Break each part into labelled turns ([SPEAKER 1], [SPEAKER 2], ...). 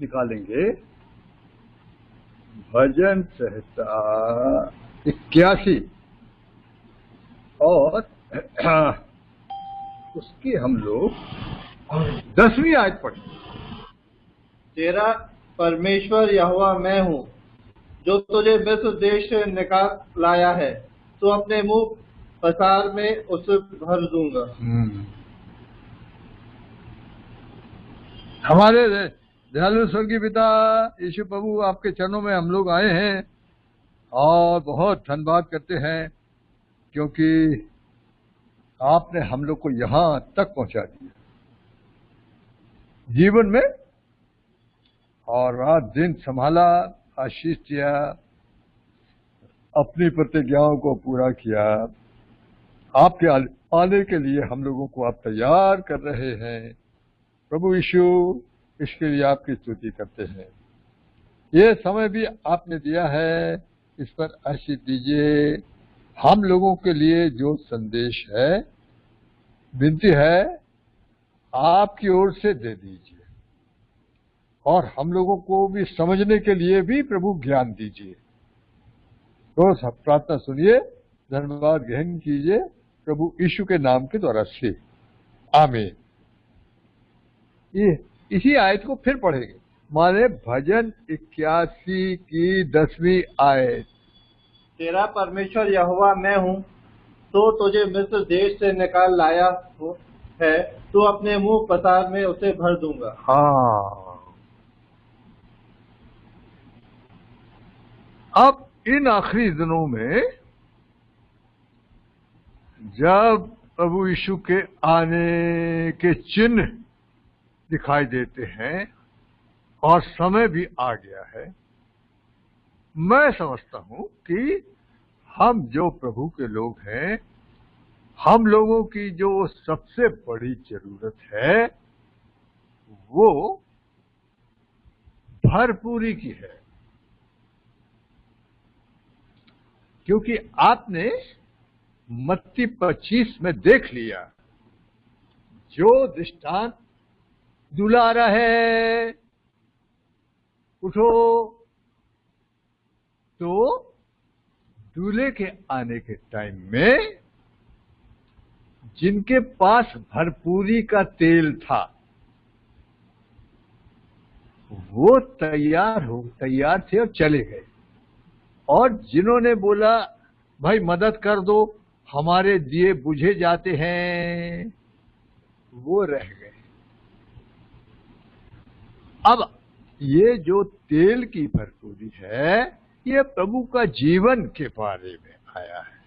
[SPEAKER 1] निकालेंगे भजन संहिता 81 और उसकी हम लोग 10वीं आयत पढ़ें।
[SPEAKER 2] तेरा परमेश्वर यहोवा मैं हूँ, जो तुझे मिस्र देश से निकाल लाया है। तो अपने मुंह पसार में उसे भर दूंगा।
[SPEAKER 1] हमारे दयालु स्वर्गीय पिता यीशु प्रभु, आपके चरणों में हम लोग आए हैं और बहुत धन्यवाद करते हैं, क्योंकि आपने हम लोग को यहां तक पहुंचा दिया जीवन में, और रात दिन संभाला, आशीष दिया, अपनी प्रतिज्ञाओं को पूरा किया। आपके आने के लिए हम लोगों को आप तैयार कर रहे हैं। प्रभु यीशु, इसके लिए आपकी स्तुति करते हैं। ये समय भी आपने दिया है, इस पर आशीष दीजिए। हम लोगों के लिए जो संदेश है, विनती है, आपकी ओर से दे दीजिए, और हम लोगों को भी समझने के लिए भी प्रभु ज्ञान दीजिए। तो सब प्रार्थना सुनिए, धन्यवाद ग्रहण कीजिए प्रभु यीशु के नाम के द्वारा से, आमीन। ये इसी आयत को फिर पढ़ेंगे, माने भजन 81 की 10वीं आयत।
[SPEAKER 2] तेरा परमेश्वर यहोवा मैं हूँ, तो तुझे मिस्र देश से निकाल लाया है। तो अपने मुंह पसार में उसे भर दूंगा।
[SPEAKER 1] हाँ, अब इन आखिरी दिनों में जब प्रभु यीशु के आने के चिन्ह दिखाई देते हैं और समय भी आ गया है, मैं समझता हूं कि हम जो प्रभु के लोग हैं, हम लोगों की जो सबसे बड़ी जरूरत है वो भरपूरी की है। क्योंकि आपने मत्ती 25 में देख लिया, जो दृष्टांत दूल्हा आ रहा है, उठो, तो दूल्हे के आने के टाइम में जिनके पास भरपूरी का तेल था वो तैयार थे और चले गए, और जिन्होंने बोला भाई मदद कर दो, हमारे दिए बुझे जाते हैं, वो रह गए। अब ये जो तेल की भरपूरी है, ये प्रभु का जीवन के बारे में आया है।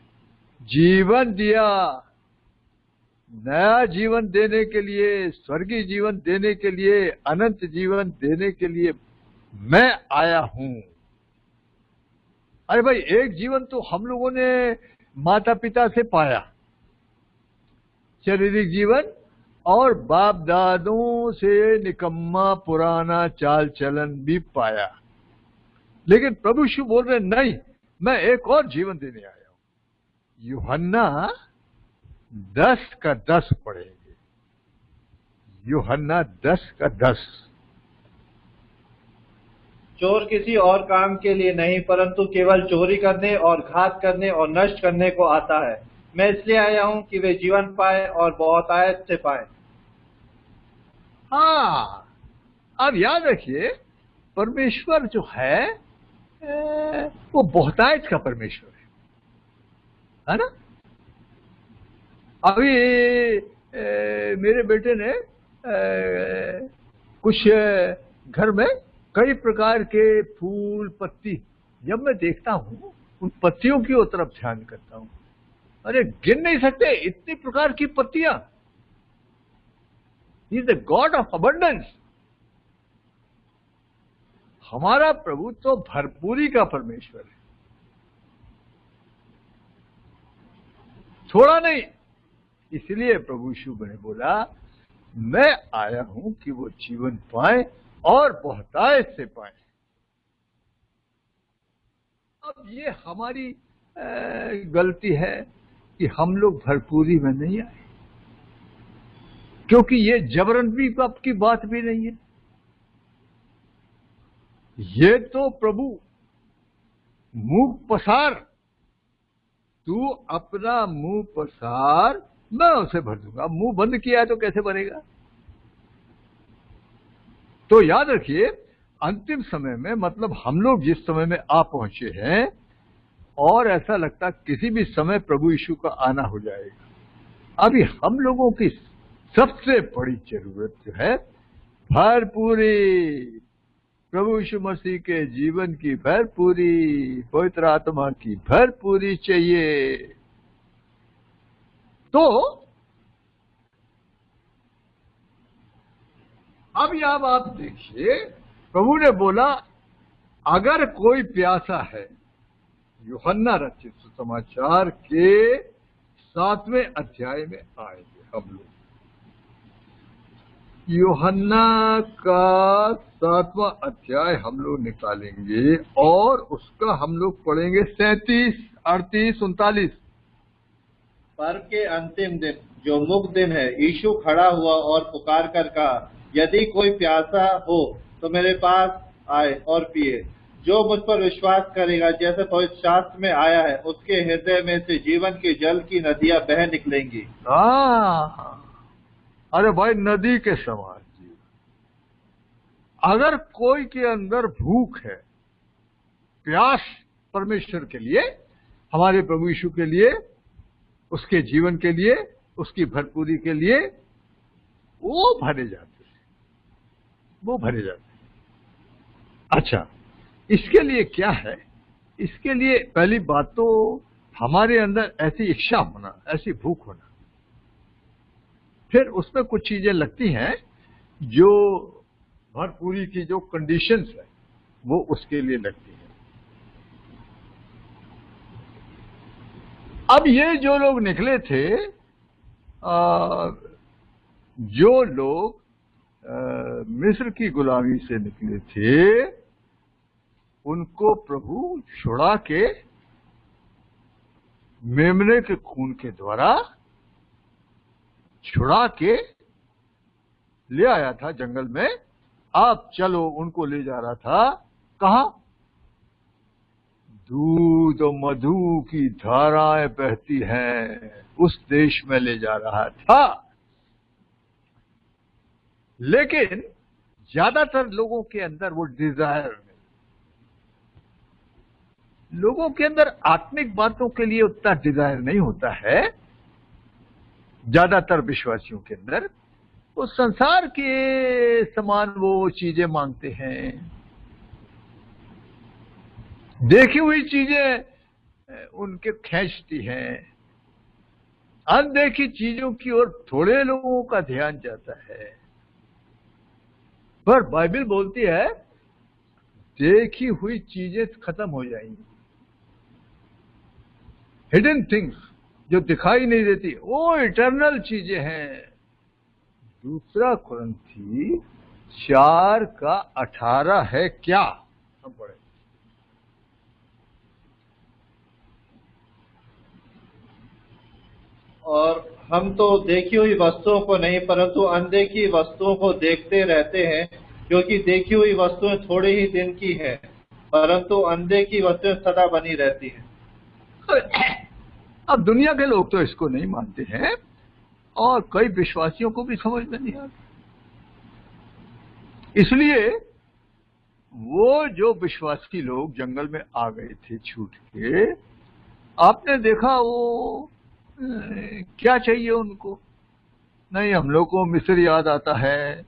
[SPEAKER 1] जीवन दिया, नया जीवन देने के लिए, स्वर्गीय जीवन देने के लिए, अनंत जीवन देने के लिए मैं आया हूं। अरे भाई, एक जीवन तो हम लोगों ने माता पिता से पाया, शारीरिक जीवन, और बाप दादों से निकम्मा पुराना चाल चलन भी पाया। लेकिन प्रभु यीशु बोल रहे नहीं, मैं एक और जीवन देने आया हूं। यूहन्ना 10 का 10 पढ़ेंगे, यूहन्ना 10 का 10।
[SPEAKER 2] चोर किसी और काम के लिए नहीं, परंतु केवल चोरी करने और घात करने और नष्ट करने को आता है। मैं इसलिए आया हूं कि वे जीवन पाए और बहुतायत से पाए।
[SPEAKER 1] हाँ, अब याद रखिए, परमेश्वर जो है वो बहुतायत का परमेश्वर है ना। अभी मेरे बेटे ने कुछ घर में कई प्रकार के फूल पत्ती, जब मैं देखता हूं उन पत्तियों की ओर तरफ ध्यान करता हूं, अरे गिन नहीं सकते इतनी प्रकार की पत्तियां। He is the God of abundance. हमारा प्रभु तो भरपूरी का परमेश्वर है, थोड़ा नहीं। इसलिए प्रभु यीशु ने बोला मैं आया हूं कि वो जीवन पाए और बहुतायत से पाए। अब ये हमारी गलती है कि हम लोग भरपूरी में नहीं आए, क्योंकि ये जबरन भी की बात भी नहीं है। ये तो प्रभु मुंह पसार, तू अपना मुंह पसार, मैं उसे भर दूंगा। मुंह बंद किया है तो कैसे भरेगा? तो याद रखिए, अंतिम समय में, मतलब हम लोग जिस समय में आ पहुंचे हैं, और ऐसा लगता किसी भी समय प्रभु यीशु का आना हो जाएगा। अभी हम लोगों की सबसे बड़ी जरूरत जो है, भरपूरी, प्रभु यीशु मसीह के जीवन की भरपूरी, पवित्र आत्मा की भरपूरी चाहिए। तो अब यह बात देखिए, प्रभु ने बोला अगर कोई प्यासा है, यूहन्ना रचित सुसमाचार के 7वें अध्याय में आएंगे हम लोग। यूहन्ना का 7वां अध्याय हम लोग निकालेंगे और उसका हम लोग पढ़ेंगे 37, 38, 39।
[SPEAKER 2] पर्व के अंतिम दिन, जो मुख्य दिन है, यीशु खड़ा हुआ और पुकार कर कहा, यदि कोई प्यासा हो तो मेरे पास आए और पिए। जो मुझ पर विश्वास करेगा, जैसे पवित्र शास्त्र में आया है, उसके हृदय में से जीवन के जल की नदियां बह निकलेंगी।
[SPEAKER 1] अरे भाई, नदी के समान जी। अगर कोई के अंदर भूख है, प्यास परमेश्वर के लिए, हमारे प्रभु यीशु के लिए, उसके जीवन के लिए, उसकी भरपूरी के लिए, वो भरे जाते हैं, वो भरे जाते हैं। अच्छा, इसके लिए क्या है? इसके लिए पहली बात तो हमारे अंदर ऐसी इच्छा होना, ऐसी भूख होना। फिर उसमें कुछ चीजें लगती हैं जो भरपूरी की जो कंडीशंस है, वो उसके लिए लगती है। अब ये जो लोग निकले थे, जो लोग मिस्र की गुलामी से निकले थे, उनको प्रभु छुड़ा के मेमने के खून के द्वारा छुड़ा के ले आया था जंगल में। आप चलो, उनको ले जा रहा था कहां? दूध और मधु की धाराएं बहती हैं, उस देश में ले जा रहा था। लेकिन ज्यादातर लोगों के अंदर वो डिजायर नहीं, लोगों के अंदर आत्मिक बातों के लिए उतना डिजायर नहीं होता है। ज्यादातर विश्वासियों के अंदर वो संसार के समान वो चीजें मांगते हैं, देखी हुई चीजें उनके खींचती हैं, अनदेखी चीजों की ओर थोड़े लोगों का ध्यान जाता है। पर बाइबल बोलती है देखी हुई चीजें खत्म हो जाएंगी, हिडन थिंग्स जो दिखाई नहीं देती, वो इटर्नल चीजें हैं। दूसरा कुरिन्थी 4:18 है क्या? हम पढ़े।
[SPEAKER 2] और हम तो देखी हुई वस्तुओं को नहीं, परंतु अनदेखी वस्तुओं को देखते रहते हैं, क्योंकि देखी हुई वस्तुएं थोड़े ही दिन की है, परंतु अनदेखी वस्तुएं सदा बनी रहती हैं।
[SPEAKER 1] अब दुनिया के लोग तो इसको नहीं मानते हैं, और कई विश्वासियों को भी समझ में नहीं आता। इसलिए वो जो विश्वासी लोग जंगल में आ गए थे छूट के, आपने देखा वो क्या चाहिए उनको? नहीं, हम लोग को मिस्र याद आता है,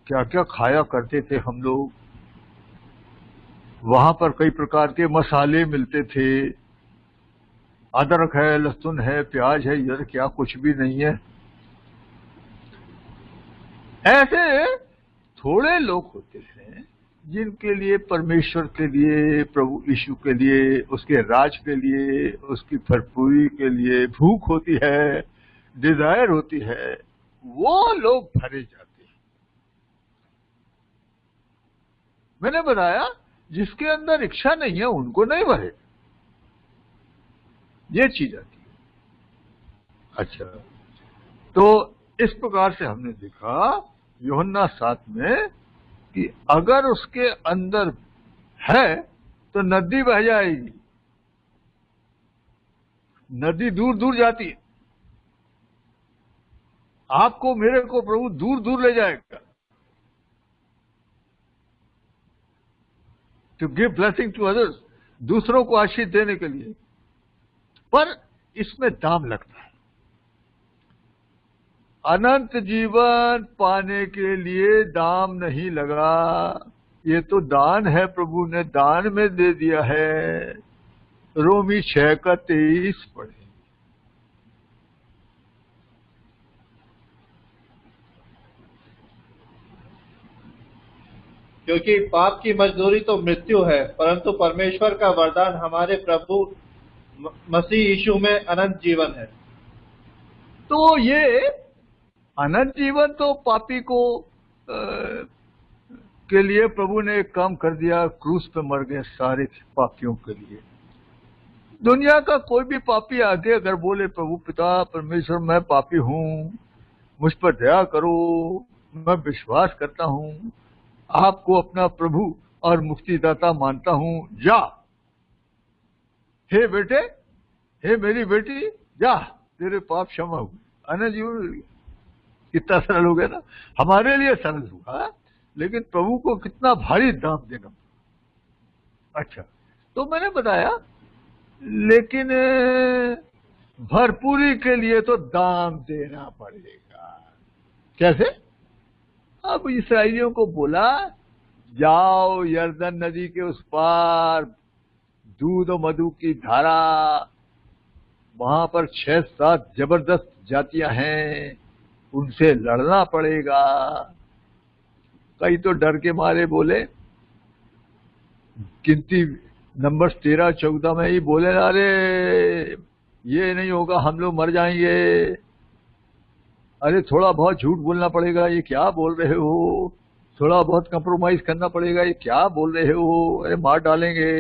[SPEAKER 1] क्या क्या खाया करते थे हम लोग, वहां पर कई प्रकार के मसाले मिलते थे, अदरक है, लहसुन है, प्याज है, इधर क्या कुछ भी नहीं है। ऐसे थोड़े लोग होते हैं जिनके लिए परमेश्वर के लिए, प्रभु यीशु के लिए, उसके राज के लिए, उसकी भरपूरी के लिए भूख होती है, डिजायर होती है, वो लोग भरे जाते हैं। मैंने बताया जिसके अंदर इच्छा नहीं है उनको नहीं भरेगा, ये चीज आती है। अच्छा, तो इस प्रकार से हमने देखा यूहन्ना 7 में कि अगर उसके अंदर है तो नदी बह जाएगी, नदी दूर दूर जाती है, आपको मेरे को प्रभु दूर दूर ले जाएगा। To give blessing to others, दूसरों को आशीष देने के लिए। पर इसमें दाम लगता है। अनंत जीवन पाने के लिए दाम नहीं लगा, ये तो दान है, प्रभु ने दान में दे दिया है। रोमी 6:23 पढ़े।
[SPEAKER 2] क्योंकि पाप की मजदूरी तो मृत्यु है, परंतु परमेश्वर का वरदान हमारे प्रभु मसीह यीशु में अनंत जीवन है।
[SPEAKER 1] तो ये अनंत जीवन तो पापी को के लिए प्रभु ने एक काम कर दिया, क्रूस पे मर गए सारे पापियों के लिए। दुनिया का कोई भी पापी आगे अगर बोले प्रभु पिता परमेश्वर मैं पापी हूं, मुझ पर दया करो, मैं विश्वास करता हूं, आपको अपना प्रभु और मुक्तिदाता मानता हूं, जा हे बेटे, हे मेरी बेटी, जा तेरे पाप क्षमा हुए, अनंत जीवन। कितना सरल हो गया ना, हमारे लिए सरल हुआ, लेकिन प्रभु को कितना भारी दाम देना। अच्छा, तो मैंने बताया, लेकिन भरपूरी के लिए तो दाम देना पड़ेगा। कैसे? अब इस्राएलियों को बोला जाओ यर्दन नदी के उस पार, दूध और मधु की धारा, वहां पर 6-7 जबरदस्त जातियां हैं, उनसे लड़ना पड़ेगा। कई तो डर के मारे बोले, गिनती नंबर 13-14 में ही बोले, अरे ये नहीं होगा, हम लोग मर जाएंगे, अरे थोड़ा बहुत झूठ बोलना पड़ेगा, ये क्या बोल रहे हो, थोड़ा बहुत कंप्रोमाइज करना पड़ेगा, ये क्या बोल रहे हो, अरे मार डालेंगे।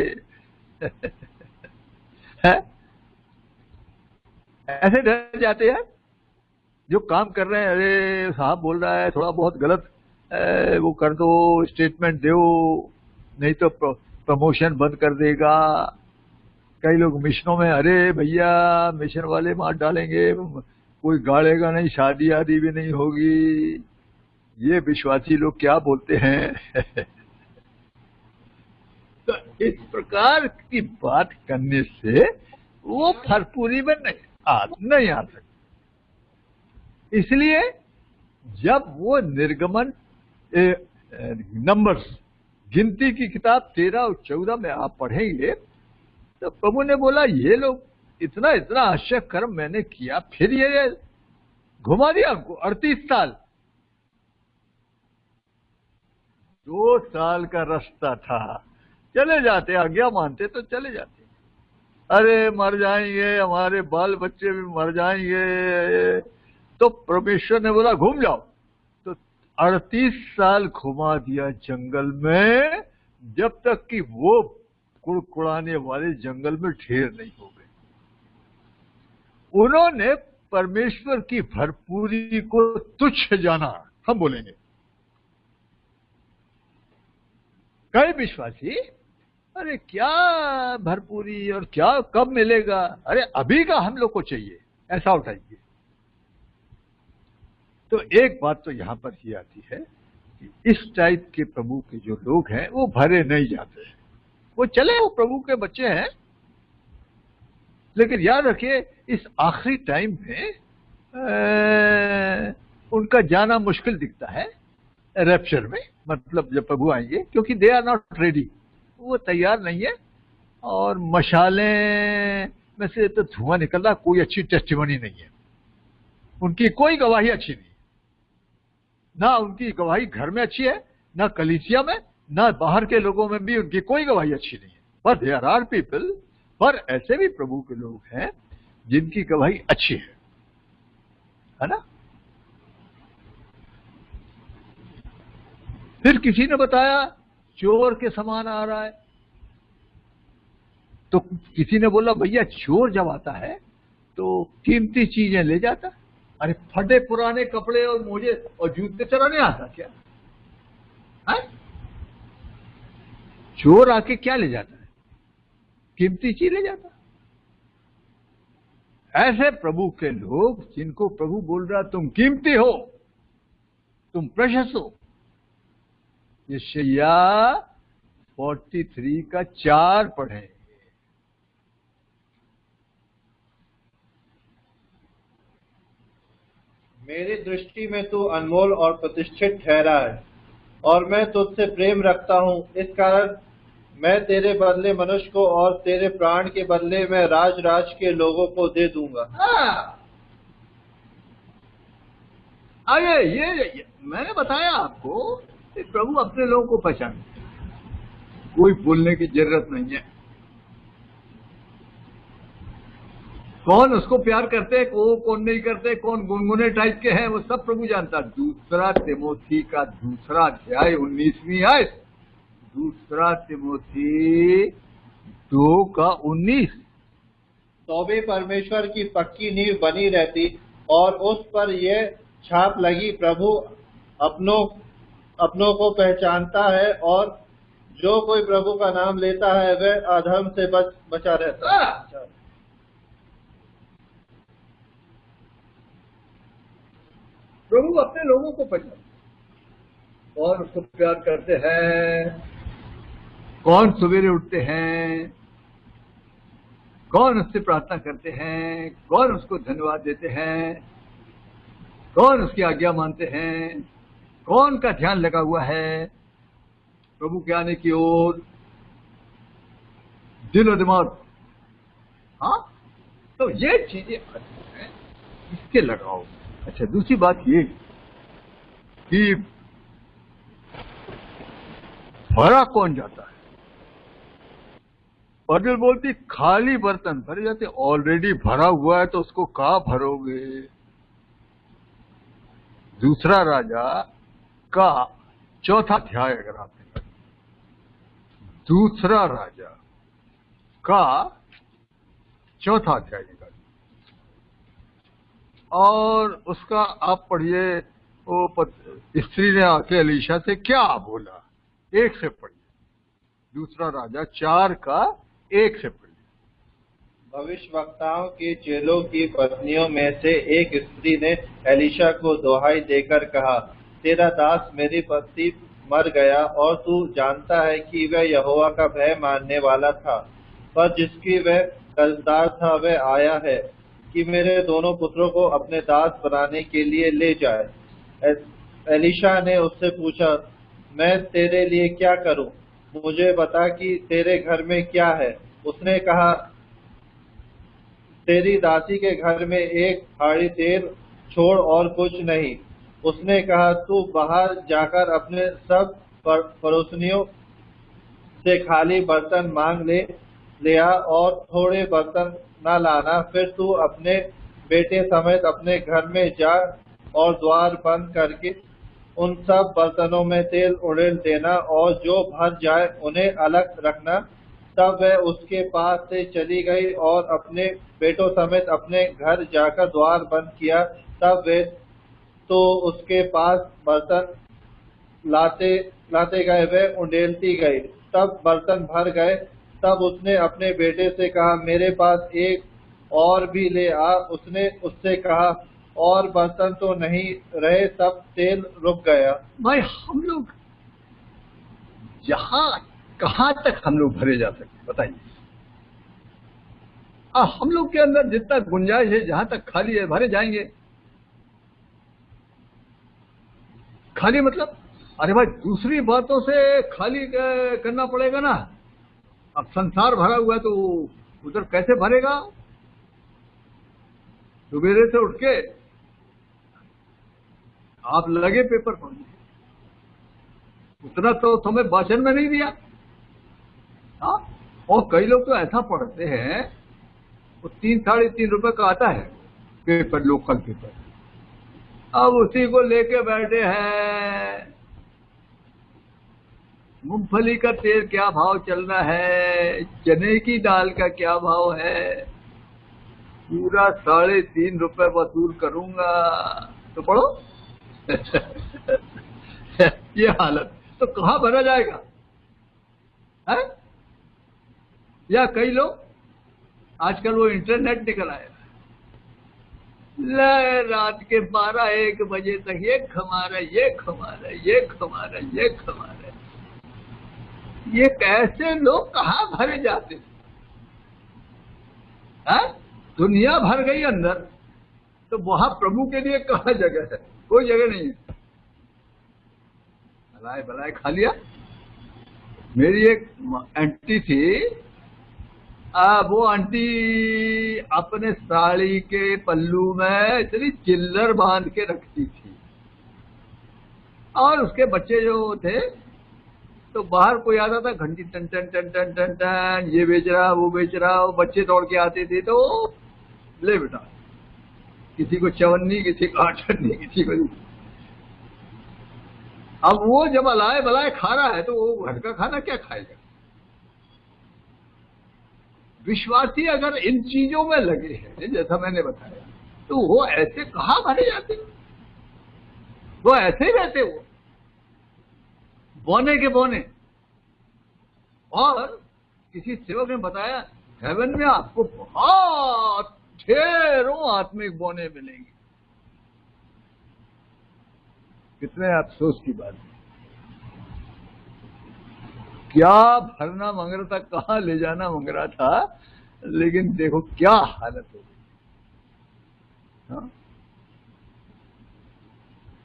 [SPEAKER 1] है? ऐसे डर जाते हैं जो काम कर रहे हैं, अरे साहब बोल रहा है, थोड़ा बहुत गलत वो कर दो, स्टेटमेंट दो, नहीं तो प्रमोशन बंद कर देगा। कई लोग मिशनों में, अरे भैया मिशन वाले मार डालेंगे, कोई गाड़ेगा नहीं, शादी आदि भी नहीं होगी। ये विश्वासी लोग क्या बोलते हैं। तो इस प्रकार की बात करने से वो भरपूरी में नहीं आ सकता। इसलिए जब वो निर्गमन नंबर्स, गिनती की किताब 13 और 14 में आप पढ़ेंगे, तो प्रभु ने बोला ये लोग इतना इतना आश्चर्य कर्म मैंने किया, फिर ये घुमा दिया हमको 38 साल। 2 साल का रास्ता था, चले जाते, आज्ञा मानते तो चले जाते। अरे मर जाएंगे, हमारे बाल बच्चे भी मर जाएंगे, तो परमेश्वर ने बोला घूम जाओ। तो 38 साल घुमा दिया जंगल में, जब तक कि वो कुड़कुड़ाने वाले जंगल में ढेर नहीं हो गए। उन्होंने परमेश्वर की भरपूरी को तुच्छ जाना, हम बोलेंगे। कई विश्वासी, अरे क्या भरपूरी और क्या कब मिलेगा, अरे अभी का हम लोग को चाहिए, ऐसा उठाइए। तो एक बात तो यहां पर ही आती है कि इस टाइप के प्रभु के जो लोग हैं वो भरे नहीं जाते हैं। वो चले, वो प्रभु के बच्चे हैं, लेकिन याद रखिए इस आखिरी टाइम में उनका जाना मुश्किल दिखता है रैप्चर में, मतलब जब प्रभु आएंगे, क्योंकि दे आर नॉट रेडी, वो तैयार नहीं है। और मशालें में से तो धुआं निकल रहा, कोई अच्छी टेस्टिमनी नहीं है, उनकी कोई गवाही अच्छी नहीं, ना उनकी गवाही घर में अच्छी है, ना कलीसिया में, ना बाहर के लोगों में भी उनकी कोई गवाही अच्छी नहीं है। पर देयर आर पीपल, पर ऐसे भी प्रभु के लोग हैं जिनकी गवाही अच्छी है ना। फिर किसी ने बताया चोर के समान आ रहा है, तो किसी ने बोला भैया चोर जब आता है तो कीमती चीजें ले जाता है, अरे फटे पुराने कपड़े और मोजे और जूते चराने आता क्या है? चोर आके क्या ले जाता है? कीमती चीज ले जाता है। ऐसे प्रभु के लोग जिनको प्रभु बोल रहा तुम कीमती हो, तुम प्रेशियस हो। यशायाह 43 का 4 पढ़े।
[SPEAKER 2] मेरी दृष्टि में तू अनमोल और प्रतिष्ठित ठहरा है, और मैं तुझसे प्रेम रखता हूँ। इस कारण मैं तेरे बदले मनुष्य को और तेरे प्राण के बदले मैं राज के लोगों को दे दूंगा।
[SPEAKER 1] अरे ये मैंने बताया आपको कि प्रभु अपने लोगों को पहचानते, कोई बोलने की जरूरत नहीं है। कौन उसको प्यार करते, कौन नहीं करते, कौन गुनगुने टाइप के हैं, वो सब प्रभु जानता। दूसरा तिमोथी का 2 अध्याय 19वीं आयत, 2 तिमोथी 2 का 19।
[SPEAKER 2] तो भी परमेश्वर की पक्की नींव बनी रहती और उस पर यह छाप लगी, प्रभु अपनों को पहचानता है, और जो कोई प्रभु का नाम लेता है वह अधर्म से बचा रहता है।
[SPEAKER 1] प्रभु अपने लोगों को पहचानते, कौन उसको प्यार करते हैं, कौन सवेरे उठते हैं, कौन उससे प्रार्थना करते हैं, कौन उसको धन्यवाद देते हैं, कौन उसकी आज्ञा मानते हैं, कौन का ध्यान लगा हुआ है प्रभु के आने की ओर, दिल और दिमाग। हाँ, तो ये चीजें इसके लगाओ। अच्छा, दूसरी बात ये कि भरा कौन जाता है? बाइबल बोलती खाली बर्तन भरे जाते। ऑलरेडी भरा हुआ है तो उसको कहाँ भरोगे? 2 राजा का 4 अध्याय अगर आपने 2 राजा का 4 अध्याय निकालिए और उसका आप पढ़िए। वो स्त्री ने आके एलीशा से क्या बोला, 1 से पढ़िए। 2 राजा 4 का 1 से पढ़िए।
[SPEAKER 2] भविष्यवक्ताओं के चेलों की पत्नियों में से एक स्त्री ने एलीशा को दोहाई देकर कहा, तेरा दास मेरी पति मर गया, और तू जानता है कि वह यहोवा का भय मानने वाला था, पर जिसकी वह कर्जदार था वह आया है कि मेरे दोनों पुत्रों को अपने दास बनाने के लिए ले जाए। एलीशा ने उससे पूछा, मैं तेरे लिए क्या करूं? मुझे बता कि तेरे घर में क्या है। उसने कहा, तेरी दासी के घर में 1 हाड़ी तेल छोड़ और कुछ नहीं। उसने कहा, तू बाहर जाकर अपने सब पड़ोसियों से खाली बर्तन मांग ले आ, और थोड़े बर्तन न लाना। फिर तू अपने बेटे समेत अपने घर में जा और द्वार बंद करके उन सब बर्तनों में तेल उड़ेल देना, और जो भर जाए उन्हें अलग रखना। तब वह उसके पास से चली गई और अपने बेटों समेत अपने घर जाकर द्वार बंद किया। तब वे तो उसके पास बर्तन लाते गए, वह उंडेलती गई। तब बर्तन भर गए। तब उसने अपने बेटे से कहा, मेरे पास एक और भी ले आ। उसने उससे कहा, और बर्तन तो नहीं रहे। तब तेल रुक गया।
[SPEAKER 1] भाई, हम लोग यहाँ कहाँ तक हम लोग भरे जा सकते बताइए? हम लोग के अंदर जितना गुंजाइश है, जहां तक खाली है भरे जाएंगे। खाली मतलब, अरे भाई, दूसरी बातों से खाली करना पड़ेगा ना। अब संसार भरा हुआ है तो उधर कैसे भरेगा? सवेरे से उठ के आप लगे पेपर पढ़ने, उतना तो समय वाचन में नहीं दिया। हाँ, और कई लोग तो ऐसा पढ़ते हैं, वो 3-3.5 रुपए का आता है पेपर, लोकल पेपर, अब उसी को लेके बैठे हैं। मूंगफली का तेल क्या भाव चल रहा है, चने की दाल का क्या भाव है, पूरा 3.5 रुपए वसूल करूंगा तो पढ़ो। ये हालत तो कहाँ भरा जाएगा? है? या कई लोग आजकल वो इंटरनेट निकल आया, रात के 12-1 बजे तक ये खमा रहा, ये खमा रहा, ये खमा रहा, ये खमा रहा। ये कैसे लोग कहाँ भरे जाते हैं? दुनिया भर गई अंदर, तो वहां प्रभु के लिए कहाँ जगह है? कोई जगह नहीं है। भलाए भलाए खा लिया। मेरी एक आंटी थी, वो आंटी अपने साड़ी के पल्लू में इतनी चिल्लर बांध के रखती थी, और उसके बच्चे जो थे तो बाहर कोई आता था, घंटी टन टन टन टन टन टन, ये बेच रहा वो बेच रहा, वो बच्चे दौड़ के आते थे, तो ले बेटा, किसी को चवन्नी, किसी को आठन्नी, किसी को। अब वो जब अलाए बलाए खा रहा है तो वो घर का खाना क्या खाएगा? विश्वासी अगर इन चीजों में लगे हैं, जैसा मैंने बताया, तो वो ऐसे कहाँ भरे जाते? वो ऐसे ही रहते, वो बोने के बोने। और किसी सेवक ने बताया, हेवन में आपको बहुत ढेरों आत्मिक बोने मिलेंगे। कितने अफसोस की बात है। क्या भरना मंग रहा था, कहाँ ले जाना मंग रहा था, लेकिन देखो क्या हालत हो गई। हाँ?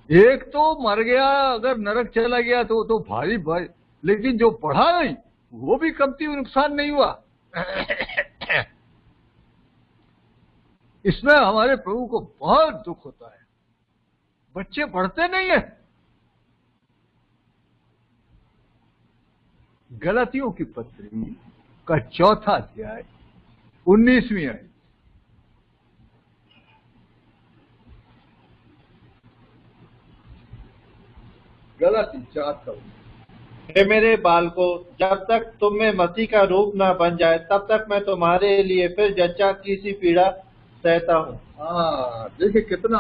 [SPEAKER 1] एक तो मर गया, अगर नरक चला गया तो भारी भारी, लेकिन जो पढ़ा नहीं वो भी कमती नुकसान नहीं हुआ। इसमें हमारे प्रभु को बहुत दुख होता है। बच्चे पढ़ते नहीं है। गलातियों की पत्री का 4था अध्याय 19वीं आयत। गलाती 4।
[SPEAKER 2] हे मेरे बालकों, जब तक तुम में मसीह का रूप न बन जाए, तब तक मैं तुम्हारे लिए फिर जच्चा की सी पीड़ा सहता हूँ।
[SPEAKER 1] हाँ, देखिए कितना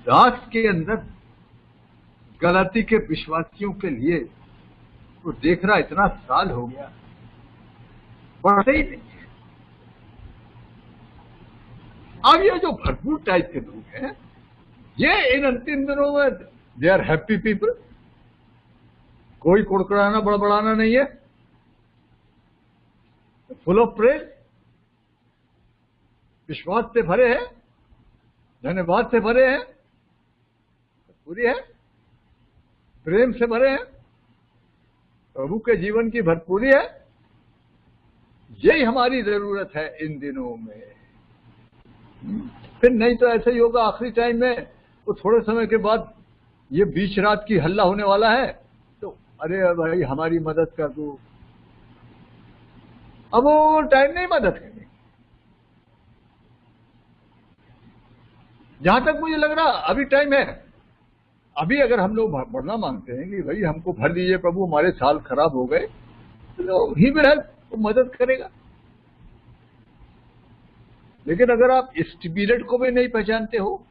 [SPEAKER 1] दास के अंदर गलाती के विश्वासियों के लिए तो देख रहा, इतना साल हो गया, बढ़ते ही नहीं है। अब ये जो भरपूर टाइप के लोग हैं, ये इन अंतिम दिनों में दे आर हैप्पी पीपल। कोई कुड़कुड़ाना बड़बड़ाना नहीं है, फुल ऑफ प्रेज, विश्वास से भरे हैं, धन्यवाद से भरे हैं, पूरी है, प्रेम से भरे हैं, प्रभु के जीवन की भरपूरी है। यही हमारी जरूरत है इन दिनों में। फिर नहीं तो ऐसे ही होगा, आखिरी टाइम में वो थोड़े समय के बाद ये बीच रात की हल्ला होने वाला है, तो अरे भाई हमारी मदद कर दो। अब वो टाइम नहीं मदद करने। जहां तक मुझे लग रहा अभी टाइम है। अभी अगर हम लोग बढ़ना मांगते हैं कि भाई हमको भर दीजिए प्रभु, हमारे साल खराब हो गए, तो ही विल हेल्प, वो मदद करेगा। लेकिन अगर आप इस पीरियड को भी नहीं पहचानते हो,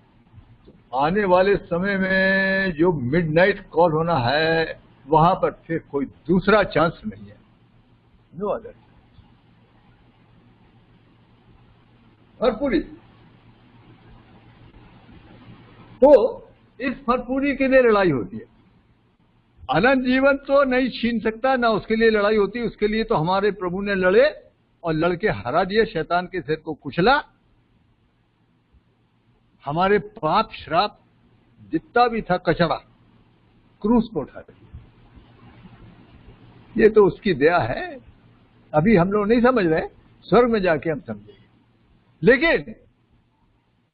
[SPEAKER 1] तो आने वाले समय में जो मिडनाइट कॉल होना है, वहां पर फिर कोई दूसरा चांस नहीं है। No other. भरपूरी, तो इस भरपूरी के लिए लड़ाई होती है। अनंत जीवन तो नहीं छीन सकता, ना उसके लिए लड़ाई होती। उसके लिए तो हमारे प्रभु ने लड़े और लड़के हरा दिए, शैतान के सिर को कुचला, हमारे पाप श्राप जितना भी था कचरा क्रूस पर उठा दिया। ये तो उसकी दया है। अभी हम लोग नहीं समझ रहे, स्वर्ग में जाके हम समझेंगे। लेकिन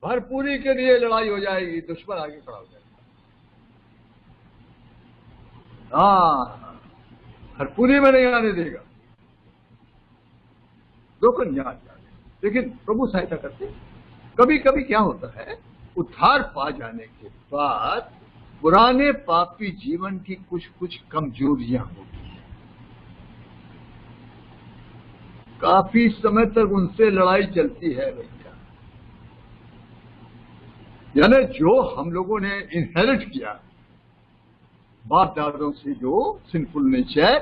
[SPEAKER 1] भरपूरी के लिए लड़ाई हो जाएगी, दुश्मन आगे खड़ा हो जाएगा। हाँ, भरपूरी में नहीं आने देगा, दो कन्या। लेकिन प्रभु सहायता करते। कभी कभी क्या होता है, उद्धार पा जाने के बाद पुराने पापी जीवन की कुछ कुछ कमजोरियां होती हैं। काफी समय तक उनसे लड़ाई चलती है भैया। यानी जो हम लोगों ने इनहेरिट किया बाप दादों से, जो सिंफुल नेचर,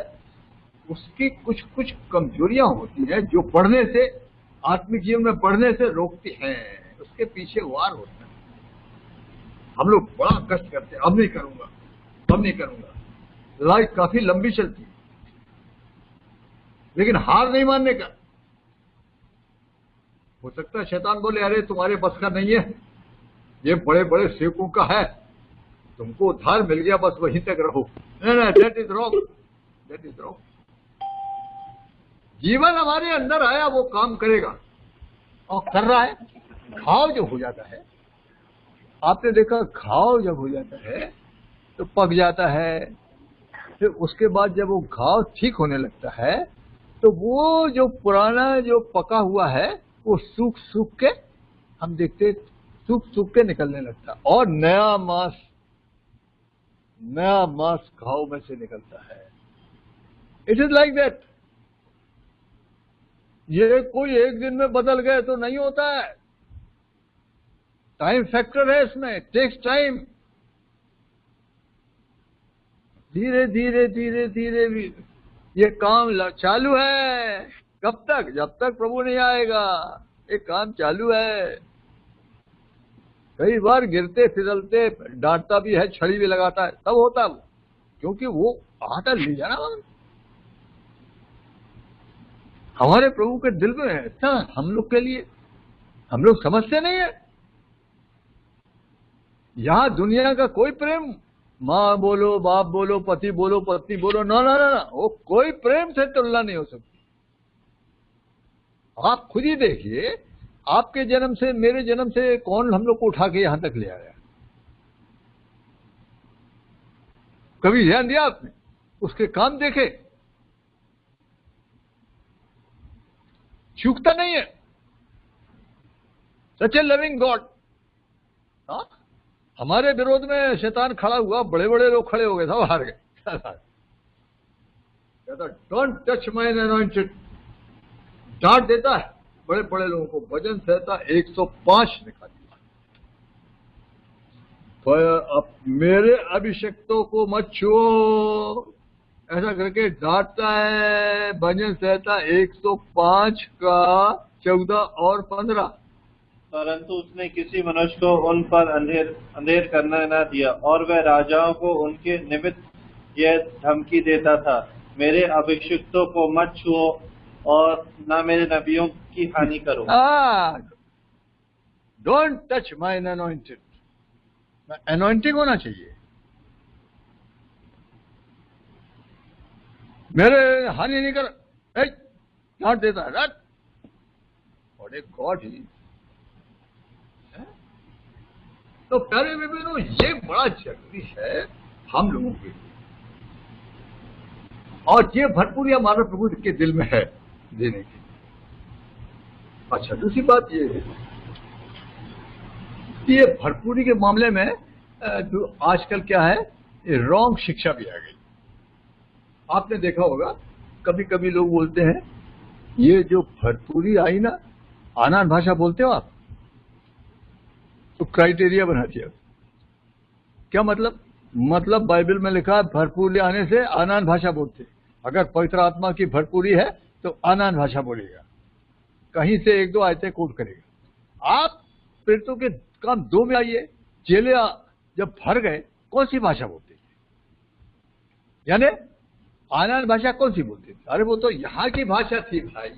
[SPEAKER 1] उसकी कुछ कुछ कमजोरियां होती हैं जो पढ़ने से, आत्मिक जीवन में पढ़ने से रोकती हैं। उसके पीछे वार होता है। हम लोग बड़ा कष्ट करते हैं, अब नहीं करूंगा, अब नहीं करूंगा। लाइफ काफी लंबी चलती है, लेकिन हार नहीं मानने का। हो सकता है शैतान बोले अरे तुम्हारे बस का नहीं है, ये बड़े बड़े सेवकों का है, तुमको उद्धार मिल गया, बस वहीं तक रहो। नहीं, that is wrong, that is wrong. जीवन हमारे अंदर आया, वो काम करेगा और कर रहा है। घाव जब हो जाता है, आपने देखा घाव जब हो जाता है तो पक जाता है, फिर उसके बाद जब वो घाव ठीक होने लगता है तो वो जो पुराना जो पका हुआ है वो सूख सूख के, हम देखते सूख सूख के निकलने लगता है और नया मांस घाव में से निकलता है। It is like that. ये कोई एक दिन में बदल गए तो नहीं होता है, टाइम फैक्टर है इसमें, टेक्स टाइम। धीरे धीरे धीरे धीरे ये काम चालू है। कब तक? जब तक प्रभु नहीं आएगा ये काम चालू है। कई बार गिरते फिसलते, डांटता भी है, छड़ी भी लगाता है, तब होता वो, क्योंकि वो आटा ले जाना हमारे प्रभु के दिल में है। अच्छा, हम लोग के लिए हम लोग समझते नहीं है। यहां दुनिया का कोई प्रेम, माँ बोलो, बाप बोलो, पति बोलो, पत्नी बोलो, ना ना ना, वो कोई प्रेम से तुलना नहीं हो सकती। आप खुद ही देखिए, आपके जन्म से, मेरे जन्म से कौन हम लोग को उठा के यहां तक ले आया? कभी ध्यान दिया आपने? उसके काम देखे, चूकता नहीं है। सच ए लविंग गॉड। हमारे विरोध में शैतान खड़ा हुआ, बड़े बड़े लोग खड़े हो गए, सब हार गए। कहता डोंट टच माय अनॉइंटेड, डांट देता है बड़े बड़े लोगों को। भजन संहिता 105 निकाल दिया, अब मेरे अभिषिक्तों को मत छुओ, ऐसा करके डांटता है। भजन संहिता 105 का 14 और 15।
[SPEAKER 2] परंतु उसने किसी मनुष्य को उन पर अंधेर करने न दिया, और वह राजाओं को उनके निमित्त यह धमकी देता था, मेरे अभिषिक्तों को मत छुओ और न मेरे नबियों की हानि करो।
[SPEAKER 1] Don't touch my anointed. Anointing होना चाहिए, मेरे हानि नहीं कर, डांट देता है। और एक गॉड ही। तो प्यारे बेबीनो, ये बड़ा जरूरी है हम लोगों के लिए, और ये भरपूर हमारे प्रभु के दिल में है देने की। अच्छा, दूसरी बात ये है कि ये भरपूरी के मामले में जो आजकल क्या है, ये रॉन्ग शिक्षा भी आ गई। आपने देखा होगा, कभी कभी लोग बोलते हैं ये जो भरपूरी आई ना, आनान भाषा बोलते हो आप, तो क्राइटेरिया बना दिया। क्या मतलब? मतलब बाइबल में लिखा है भरपूरी आने से आनान भाषा बोलते। अगर पवित्र आत्मा की भरपूरी है तो आनान भाषा बोलेगा, कहीं से एक दो आयतें कोट करेगा। आप प्रेरितों के काम 2 में आइए, चेले जब भर गए कौन सी भाषा बोलते थे? यानी आनान भाषा कौन सी बोलते थे? अरे वो तो यहाँ की भाषा थी भाई,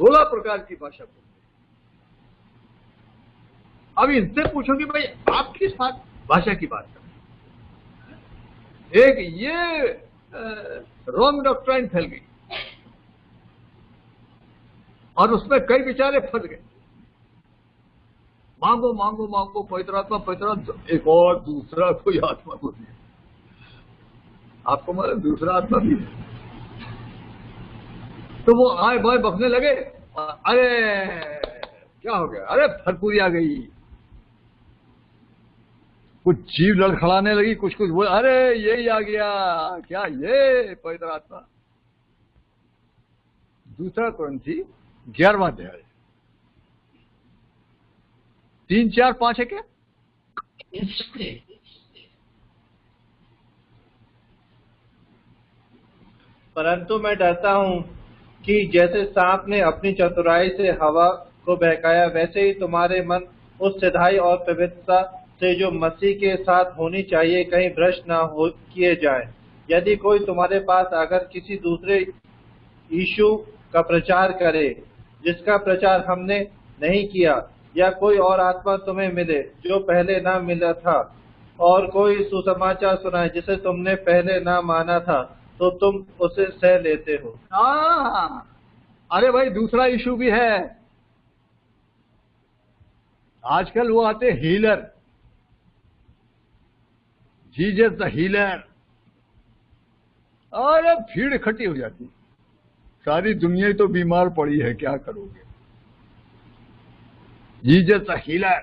[SPEAKER 1] 16 प्रकार की भाषा बोलते। अब इनसे पूछो कि भाई आप किस भाषा की बात कर रहे हैं? एक ये रॉन्ग डॉक्ट्राइन फैल गई और उसमें कई बेचारे फंस गए। मांगो मांगो मांगो पवित्र आत्मा, पवित्र आत्मा, एक और दूसरा कोई आत्मा को दिया। आपको मतलब दूसरा आत्मा भी है। तो वो आए बाय बकने लगे, अरे क्या हो गया? अरे भरपूरी आ गई। कुछ जीव लड़खड़ाने लगी, कुछ कुछ बोल, अरे यही आ गया, क्या ये पवित्र आत्मा। 2 कोरिन्थी 11वां अध्याय 3, 4, 5 है क्या?
[SPEAKER 2] परंतु मैं डरता हूँ कि जैसे सांप ने अपनी चतुराई से हवा को बहकाया, वैसे ही तुम्हारे मन उस सिधाई और पवित्रता से जो मसीह के साथ होनी चाहिए कहीं भ्रष्ट न हो किए जाए। यदि कोई तुम्हारे पास अगर किसी दूसरे यीशु का प्रचार करे जिसका प्रचार हमने नहीं किया, या कोई और आत्मा तुम्हें मिले जो पहले ना मिला था, और कोई सुसमाचार सुनाए जिसे तुमने पहले ना माना था, तो तुम उसे सह लेते हो।
[SPEAKER 1] अरे भाई, दूसरा इशू भी है। आजकल वो आते हीलर, जीसस द हीलर, और अब भीड़ इकट्ठी हो जाती, सारी दुनिया ही तो बीमार पड़ी है, क्या करोगे। जीसस द हीलर,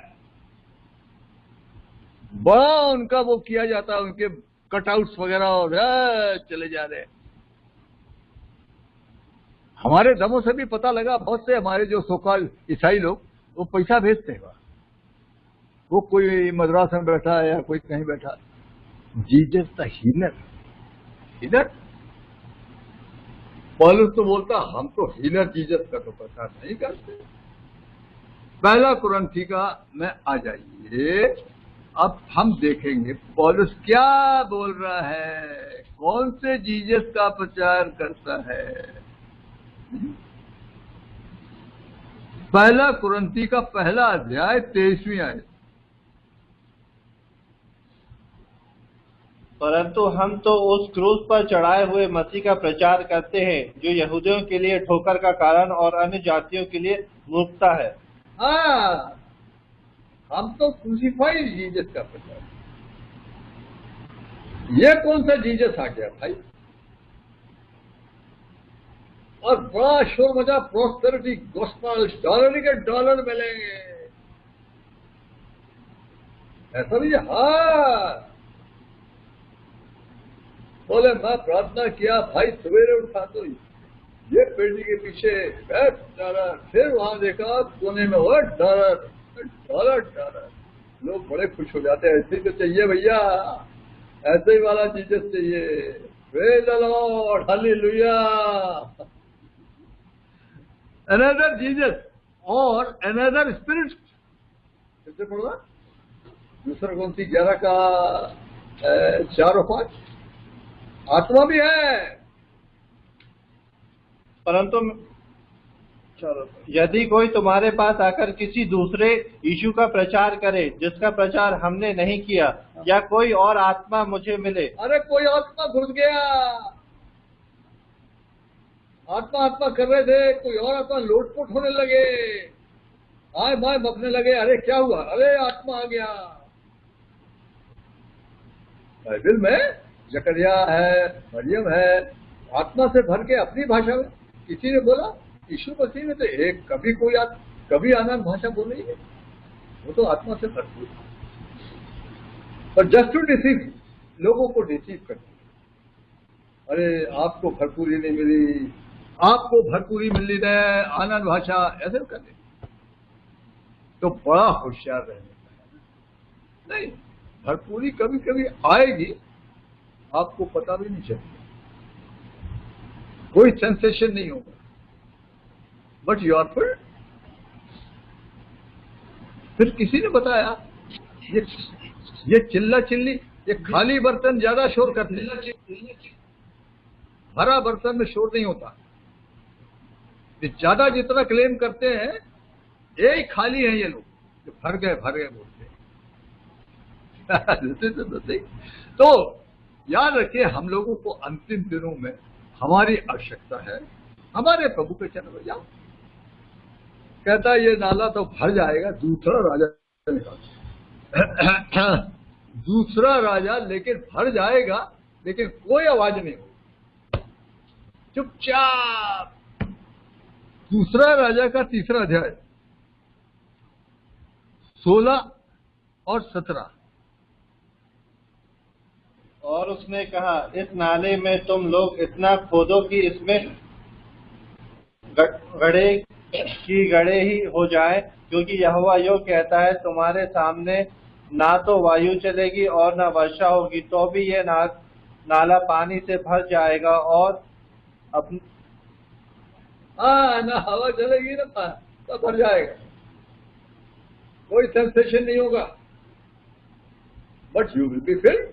[SPEAKER 1] बड़ा उनका वो किया जाता है, उनके कटआउट्स वगैरह, और चले जा रहे। हमारे दमों से भी पता लगा, बहुत से हमारे जो सोकाल ईसाई लोग वो पैसा भेजते हैं, वो कोई मद्रास में बैठा है या कोई कहीं बैठा। जीसस द हीलर, हीलर पौलुस तो बोलता हम तो हीलर जीसस का तो प्रचार नहीं करते। पहला कुरिन्थी का में आ जाइए, अब हम देखेंगे पौलुस क्या बोल रहा है, कौन से जीसस का प्रचार करता है। पहला कुरिन्थी का पहला अध्याय 23वीं आयत।
[SPEAKER 2] परंतु हम तो उस क्रूस पर चढ़ाए हुए मसीह का प्रचार करते हैं, जो यहूदियों के लिए ठोकर का कारण और अन्य जातियों के लिए मूर्खता है।
[SPEAKER 1] हाँ, हम तो क्रूसीफाइड जीसस का प्रचार। ये कौन सा जीसस आ गया भाई। और बड़ा शोर मचा, प्रोस्पेरिटी गॉस्पेल, डॉलर के डॉलर मिलेंगे, ऐसा भी। हाँ, बोले मैं प्रार्थना किया भाई, सवेरे उठा तो ये पेटी के पीछे डॉलर, फिर वहां देखा कोने में वो डॉलर डॉलर डॉलर। लोग बड़े खुश हो जाते हैं, ऐसे ही तो चाहिए भैया, ऐसे ही वाला जीसस चाहिए। Praise the Lord, hallelujah. Another Jesus और अनदर स्पिरिट, किससे पढ़ा? दूसरा कुरिन्थी 11 का 4 और 5। आत्मा भी है,
[SPEAKER 2] परंतु यदि कोई तुम्हारे पास आकर किसी दूसरे यीशु का प्रचार करे जिसका प्रचार हमने नहीं किया, या कोई और आत्मा मुझे मिले।
[SPEAKER 1] अरे कोई आत्मा घुस गया, आत्मा कर रहे थे, कोई और आत्मा लोटपोट होने लगे, आए बाय बकने लगे। अरे क्या हुआ? अरे आत्मा आ गया। बाइबल में जकरिया है, मरियम है, आत्मा से भर के अपनी भाषा में। किसी ने बोला यीशु मसीह ने तो एक कभी अनन्य भाषा बोली है, वो तो आत्मा से भरपूर। और जस्ट टू डिसीव, लोगों को डिसीव करती। अरे आपको भरपूरी नहीं मिली, आपको भरपूरी मिली है, आनंद भाषा ऐसे कर दे तो बड़ा होशियार रहने का। नहीं, भरपूरी कभी कभी आएगी, आपको पता भी नहीं चलेगा, कोई सेंसेशन नहीं होगा, बट यू आर फुल। फिर किसी ने बताया ये चिल्ला चिल्ली, ये खाली बर्तन ज्यादा शोर करते हैं, भरा बर्तन में शोर नहीं होता। ये ज्यादा जितना क्लेम करते हैं, यही खाली है ये लोग, जो भर गए बोलते हैं। तो याद रखिए, हम लोगों को अंतिम दिनों में हमारी आवश्यकता है हमारे प्रभु के चरण में जाओ। कहता है ये नाला तो भर जाएगा, दूसरा राजा निकाल। दूसरा राजा लेकिन भर जाएगा, लेकिन कोई आवाज नहीं होगी, चुपचाप। दूसरा राजा का 3रा अध्याय 16 और 17।
[SPEAKER 2] और उसने कहा, इस नाले में तुम लोग इतना खोदो कि इसमें गड़े ही हो जाए, क्योंकि यहोवा यो कहता है, तुम्हारे सामने ना तो वायु चलेगी और ना वर्षा होगी, तो भी यह नाला पानी से भर जाएगा और अपने
[SPEAKER 1] हाँ ना, हवा चलेगी ना तो भर जाएगा, कोई सेंसेशन नहीं होगा, but you will be filled.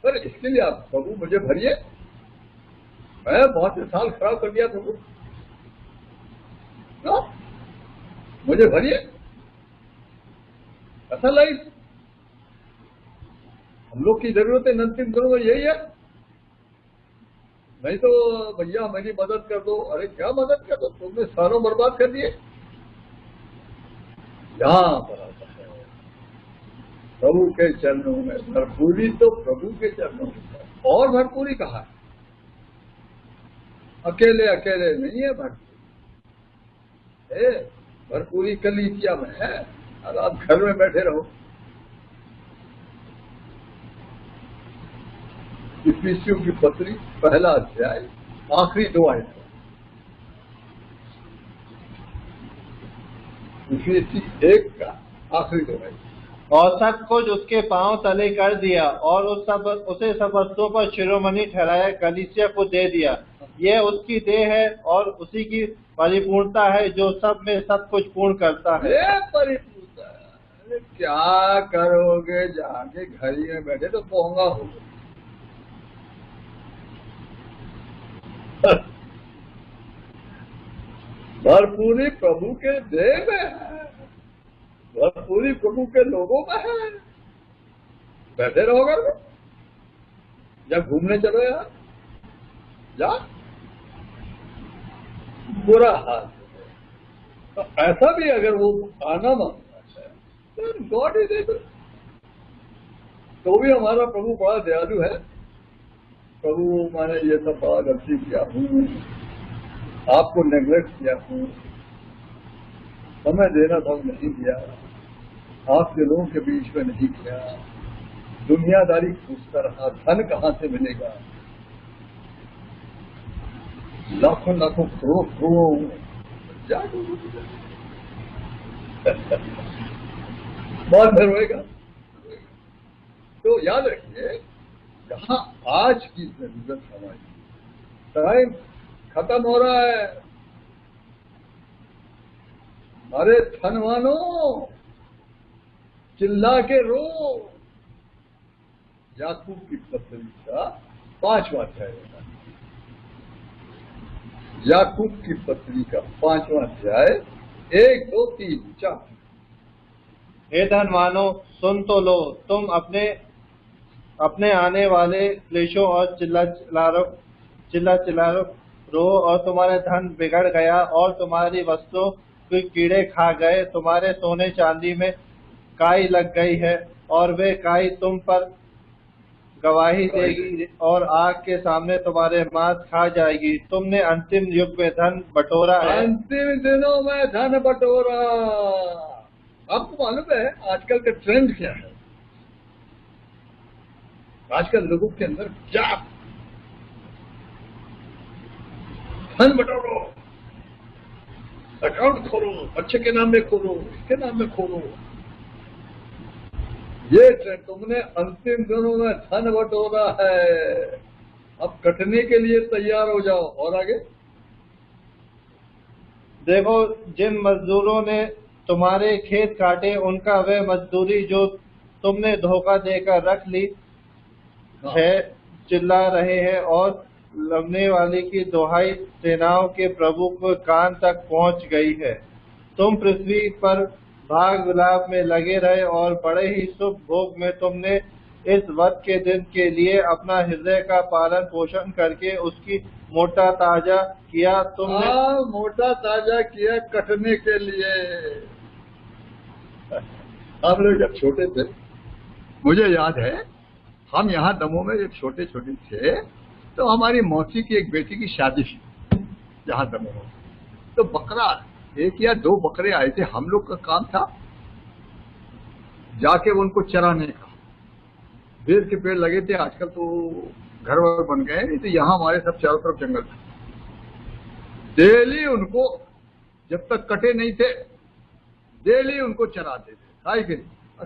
[SPEAKER 1] पर इसके लिए आप प्रभु मुझे भरिए, मैं बहुत से साल खराब कर दिया प्रभु ना, मुझे भरिए। ऐसा लाइफ हम लोग की जरूरत है अंतिम दिनों में, यही है। नहीं तो भैया मेरी मदद कर दो, अरे क्या मदद कर दो, तुमने सालों बर्बाद कर दिए। यहाँ पर आता है प्रभु के चरणों में भरपूरी, तो प्रभु के चरणों में और भरपूरी कहा है, अकेले अकेले नहीं है भरपूरी, भरपूरी कलीसिया में है। और आप घर में बैठे रहो। इफिसियों की पत्री पहला अध्याय आखिरी 2 आयत, इफिसी 1 का आखिरी 2 आयत।
[SPEAKER 2] और सब कुछ उसके पांव तले कर दिया और उसे सब वस्तुओं पर शिरोमणि ठहराया, कलीसिया को दे दिया। यह उसकी देह है और उसी की परिपूर्णता है जो सब में सब कुछ पूर्ण करता है।
[SPEAKER 1] परिपूर्णता, अरे क्या करोगे जाके घर ही में बैठे तो पोंगा हो। भरपूरी प्रभु के देह में है, भरपूरी प्रभु के लोगों में है। बैठे रहो घर में, जब घूमने चलो यार, जा बुरा हाल। तो ऐसा भी अगर वो आना मांगता है तो गॉड इज एबल। तो भी हमारा प्रभु बड़ा दयालु है। प्रभु मैंने ये सब बड़ा गलती किया हूँ, आपको नेग्लेक्ट किया हूँ, समय देना था नहीं दिया, आपके लोगों के बीच में नहीं किया, दुनियादारी पूछता रहा, धन कहाँ से मिलेगा, लाखों लाखों करोड़ों बहुत डर होएगा। तो याद रखिए, जहां आज की जरूरत हमारी, टाइम खत्म हो रहा है। अरे धनवानों चिल्ला के रो। याकूब की पत्री का 5वां अध्याय, याकूब की पत्री का 5वां अध्याय 1, 2, 3, 4।
[SPEAKER 2] हे धनवानों सुन तो लो, तुम अपने आने वाले क्लेशों और चिल्ला रो, और तुम्हारे धन बिगड़ गया और तुम्हारी वस्तुओं के कीड़े खा गए। तुम्हारे सोने चांदी में काई लग गई है और वे काई तुम पर गवाही देगी और आग के सामने तुम्हारे मांस खा जाएगी। तुमने अंतिम युग में धन बटोरा है,
[SPEAKER 1] अंतिम दिनों में धन बटोरा। आपको मालूम है आजकल का ट्रेंड क्या है? आजकल लोगों के अंदर क्या, धन बटोरो, अकाउंट खोलो, अच्छे के नाम में खोलो, इसके नाम में खोलो। ये ट्रेंड, तुमने अंतिम दिनों में धन बटोरा है, अब कटने के लिए तैयार हो जाओ। और आगे
[SPEAKER 2] देखो, जिन मजदूरों ने तुम्हारे खेत काटे, उनका वह मजदूरी जो तुमने धोखा देकर रख ली है, चिल्ला रहे हैं और लगने वाली की दुहाई सेनाओं के प्रभु के कान तक पहुंच गई है। तुम पृथ्वी पर भाग विलाप में लगे रहे और बड़े ही शुभ भोग में तुमने इस वध के दिन के लिए अपना हृदय का पालन पोषण करके उसकी मोटा ताजा किया। तुमने
[SPEAKER 1] मोटा ताजा किया कटने के लिए। हम लोग जब छोटे थे, मुझे याद है, हम यहाँ दमों में जब छोटे छोटे थे तो हमारी मौसी की एक बेटी की शादी थी यहाँ दमों में। तो बकरा, 1 या 2 बकरे आए थे। हम लोग का काम था जाके उनको चराने का। बेर के पेड़ लगे थे, आजकल तो घर वर बन गए, नहीं तो यहाँ हमारे सब चारों तरफ जंगल था। डेली उनको, जब तक कटे नहीं थे, डेली उनको चराते थे। खाई के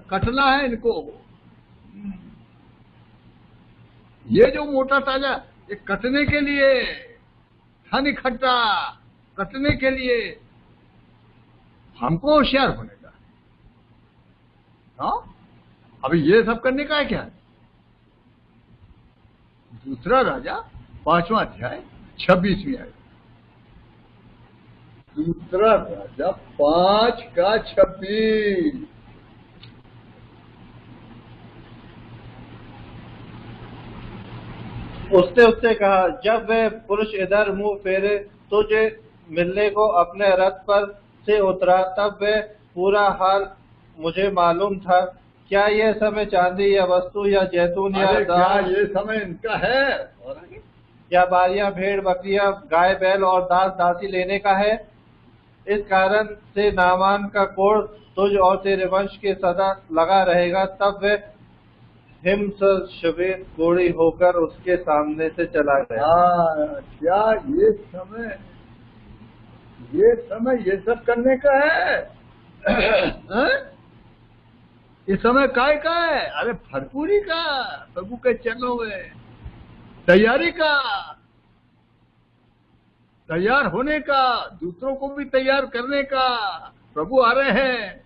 [SPEAKER 1] कटना है इनको। ये जो मोटा ताजा ये कटने के लिए, धन इकट्ठा कटने के लिए हमको होशियार होने का। हाँ, अभी ये सब करने का है क्या? दूसरा राजा 5वां अध्याय 26वीं आयत। दूसरा राजा 5 का 26।
[SPEAKER 2] उसने उससे कहा, जब वह पुरुष इधर मुंह फेरे तुझे मिलने को अपने रथ पर से उतरा, तब वह पूरा हाल मुझे मालूम था। क्या यह समय चांदी या वस्तु या जैतून या
[SPEAKER 1] क्या
[SPEAKER 2] दान
[SPEAKER 1] ये समय इनका है? और आगे?
[SPEAKER 2] या बारियां, भेड़ बकरियां, गाय बैल और दास दासी लेने का है? इस कारण से नामान का कोढ़ तुझ और तेरे वंश के सदा लगा रहेगा। तब वह हिमशबेर गोड़ी होकर उसके सामने से चला गया।
[SPEAKER 1] क्या ये समय ये सब करने का है? ये समय काय का है? अरे भरपूरी का, प्रभु के चरणों में तैयारी का, तैयार होने का, दूसरों को भी तैयार करने का। प्रभु आ रहे हैं,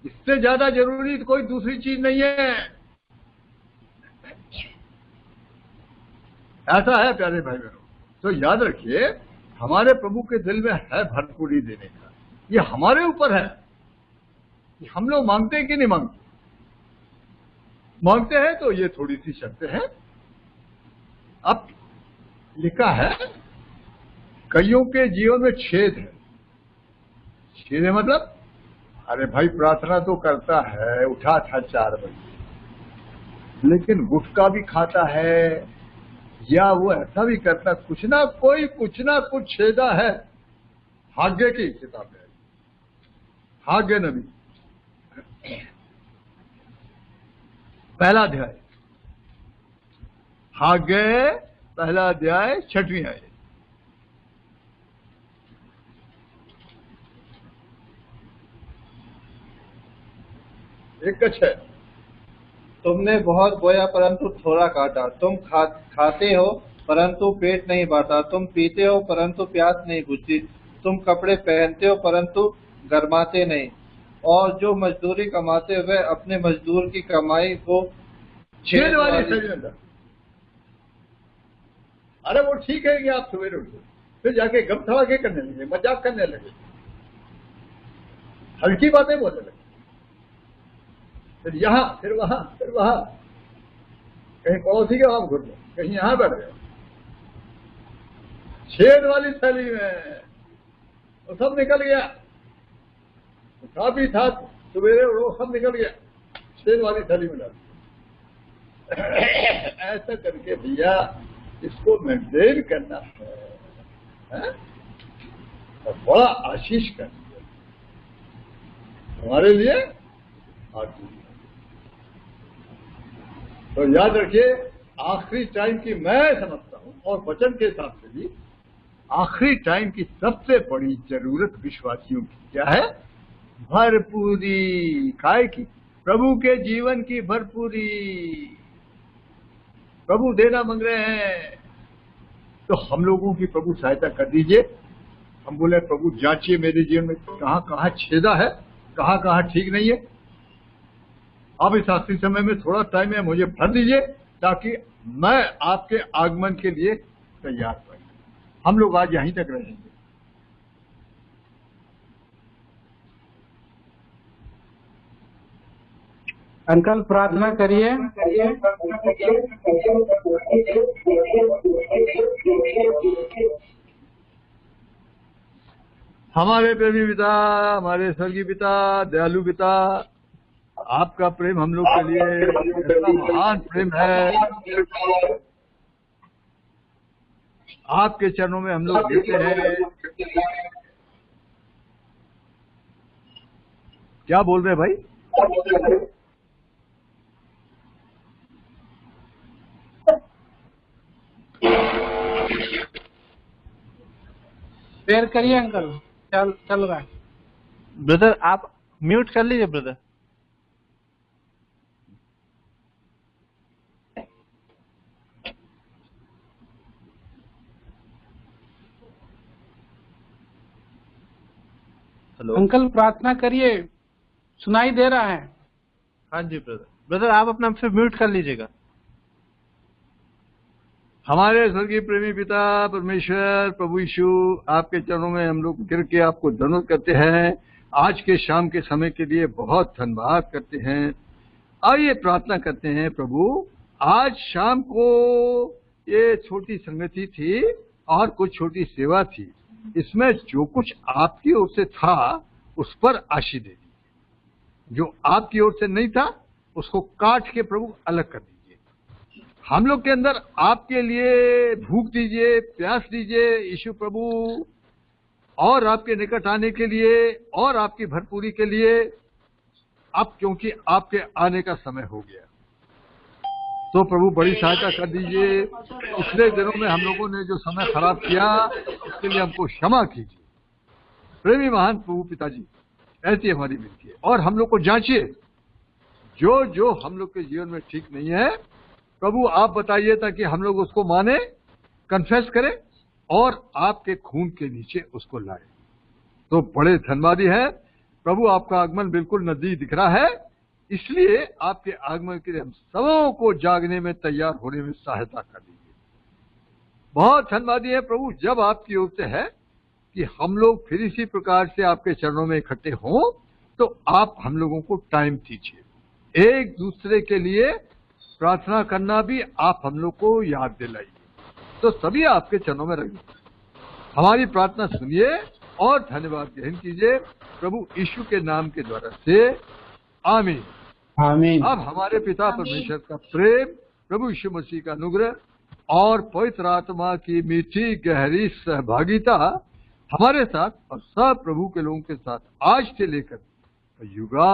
[SPEAKER 1] इससे ज्यादा जरूरी तो कोई दूसरी चीज नहीं है। ऐसा है प्यारे भाई बहनों। तो याद रखिए, हमारे प्रभु के दिल में है भरपूरी देने का। ये हमारे ऊपर है कि हम लोग मांगते हैं कि नहीं मांगते। मांगते हैं तो ये थोड़ी सी शर्तें हैं। अब लिखा है, कईयों के जीवन में छेद है। छेद है मतलब, अरे भाई प्रार्थना तो करता है, उठा था 4 बजे, लेकिन गुटखा भी खाता है, या वो ऐसा भी करता, कुछ ना कुछ छेदा है। हाग्य की किताब है, हाग्य नबी, पहला अध्याय, हाग्य पहला अध्याय 6वीं आयत। एक कच्छ है,
[SPEAKER 2] तुमने बहुत बोया परंतु थोड़ा काटा। तुम खाते हो परंतु पेट नहीं भरता। तुम पीते हो परंतु प्यास नहीं बुझती। तुम कपड़े पहनते हो परंतु गरमाते नहीं। और जो मजदूरी कमाते हुए अपने मजदूर की कमाई को
[SPEAKER 1] छेद वाली सजन। अरे वो ठीक है कि आप सवेरे उठे, फिर जाके गम थवाके करने लगे, मजाक करने लगे, हल्की बातें बोलने लगे, फिर यहाँ फिर वहां फिर वहां, कहीं पड़ोसी के वहां घुस गए, कहीं यहां बैठ गए, छेद वाली थैली में वो सब निकल गया। था भी था, सवेरे वो सब निकल गया, छेद वाली थैली में डाल। ऐसा करके भैया इसको मेंटेन करना है? और बड़ा आशीष कर हमारे लिए आशीष। तो याद रखिए, आखिरी टाइम की मैं समझता हूं, और वचन के हिसाब से भी आखिरी टाइम की सबसे बड़ी जरूरत विश्वासियों की क्या है? भरपूरी। काय की? प्रभु के जीवन की भरपूरी। प्रभु देना मांग रहे हैं, तो हम लोगों की प्रभु सहायता कर दीजिए। हम बोले, प्रभु जांचिए मेरे जीवन में कहां कहां छेदा है, कहां कहां ठीक नहीं है। अब इस आखिरी समय में थोड़ा टाइम है, मुझे भर दीजिए, ताकि मैं आपके आगमन के लिए तैयार रह। हम लोग आज यहीं तक रहेंगे।
[SPEAKER 3] अंकल प्रार्थना करिए।
[SPEAKER 1] हमारे प्रेमी पिता, हमारे स्वर्गीय पिता, दयालु पिता, आपका प्रेम हम लोग के लिए ऐसा महान प्रेम है। आपके चरणों में हम लोग गिरते हैं। क्या बोल रहे भाई?
[SPEAKER 3] शेयर करिए अंकल, चल रहा है।
[SPEAKER 4] ब्रदर आप म्यूट कर लीजिए ब्रदर। हेलो।
[SPEAKER 3] अंकल प्रार्थना करिए, सुनाई दे रहा है।
[SPEAKER 4] हाँ जी ब्रदर। ब्रदर आप अपना फिर म्यूट कर लीजिएगा।
[SPEAKER 1] हमारे स्वर्गीय प्रेमी पिता परमेश्वर प्रभु यीशु, आपके चरणों में हम लोग गिर के आपको धन्यवाद करते हैं। आज के शाम के समय के लिए बहुत धन्यवाद करते हैं। आइए प्रार्थना करते हैं प्रभु, आज शाम को ये छोटी संगति थी और कुछ छोटी सेवा थी, इसमें जो कुछ आपकी ओर से था उस पर आशीष दे दीजिए, जो आपकी ओर से नहीं था उसको काट के प्रभु अलग कर दीजिए। हम लोग के अंदर आपके लिए भूख दीजिए, प्यास दीजिए यीशु प्रभु, और आपके निकट आने के लिए और आपकी भरपूरी के लिए। अब क्योंकि आपके आने का समय हो गया, तो प्रभु बड़ी सहायता कर दीजिए। पिछले दिनों में हम लोगों ने जो समय खराब किया उसके लिए हमको क्षमा कीजिए। प्रेमी महान प्रभु पिताजी, ऐसी हमारी विनती है, और हम लोग को जांचिए, जो जो हम लोग के जीवन में ठीक नहीं है प्रभु आप बताइए, ताकि हम लोग उसको माने, कन्फेस करें और आपके खून के नीचे उसको लाए। तो बड़े धन्यवादी है प्रभु, आपका आगमन बिल्कुल नजदीक दिख रहा है, इसलिए आपके आगमन के लिए हम सबों को जागने में, तैयार होने में सहायता कर दीजिए। बहुत धन्यवादी है प्रभु, जब आपकी ओर से है कि हम लोग फिर इसी प्रकार से आपके चरणों में इकट्ठे हों, तो आप हम लोगों को टाइम दीजिए। एक दूसरे के लिए प्रार्थना करना भी आप हम लोग को याद दिलाइए। तो सभी आपके चरणों में रखिए, हमारी प्रार्थना सुनिए और धन्यवाद ग्रहण कीजिए प्रभु यीशु के नाम के द्वारा से, आमीन
[SPEAKER 3] आमीन।
[SPEAKER 1] अब हमारे पिता परमेश्वर का प्रेम, प्रभु यीशु मसीह का अनुग्रह और पवित्र आत्मा की मीठी गहरी सहभागिता हमारे साथ और सब प्रभु के लोगों के साथ आज से लेकर युगा